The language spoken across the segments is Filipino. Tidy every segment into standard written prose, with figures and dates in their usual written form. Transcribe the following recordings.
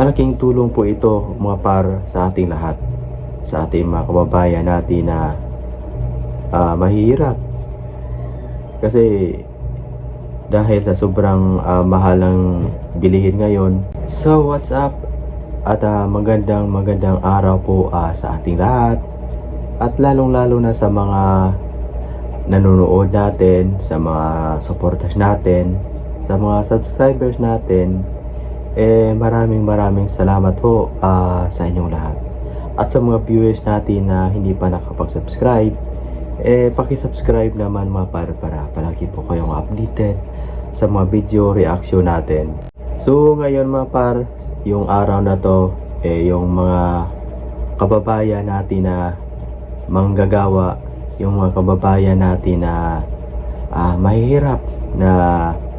Malaking tulong po ito mga par sa ating lahat, sa ating mga kababayan natin na mahihirap. Kasi dahil sa sobrang mahal ng bilihin ngayon. So what's up? At magandang araw po sa ating lahat. At lalong lalo na sa mga nanonood natin, sa mga supporters natin, sa mga subscribers natin. Maraming salamat po sa inyong lahat. At sa mga viewers natin na hindi pa nakapag-subscribe, paki-subscribe naman mga para palagi po kayong updated sa mga video reaction natin. So ngayon mga par, yung araw na to, yung mga kababayan natin na manggagawa, yung mga kababayan natin na mahihirap na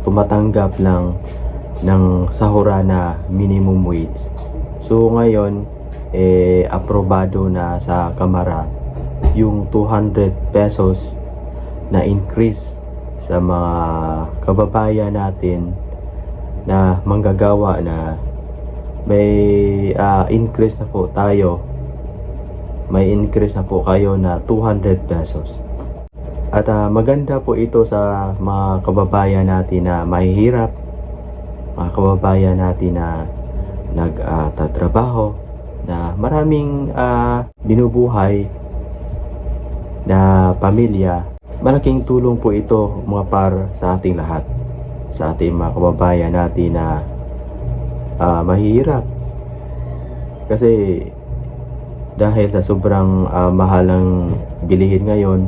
tumatanggap lang ng sahura na minimum wage. So ngayon, aprobado na sa Kamara yung 200 pesos na increase sa mga kababayan natin na manggagawa na may increase na po tayo. May increase na po kayo na 200 pesos. At maganda po ito sa mga kababayan natin na mahihirap, mga kababayan natin na nagtatrabaho, na maraming binubuhay na pamilya. Malaking tulong po ito mga par sa ating lahat, sa ating mga kababayan natin na mahihirap. Kasi dahil sa sobrang mahal ng bilihin ngayon,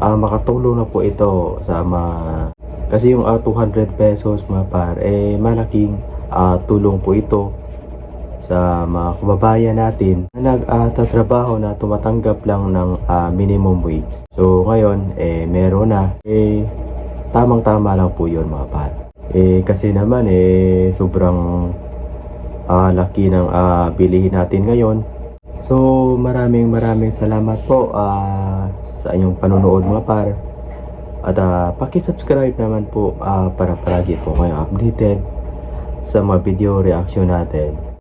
makatulong na po ito sa mga, kasi yung 200 pesos mga par, malaking tulong po ito sa mga kababayan natin na nagtatrabaho na tumatanggap lang ng minimum wage. So ngayon meron na, tamang-tama lang po yun mga par. Kasi naman sobrang laki ng bilihin natin ngayon. So maraming salamat po sa inyong panonood mga par. At paki-subscribe naman po para palagi po kayo updated sa mga video reaction natin.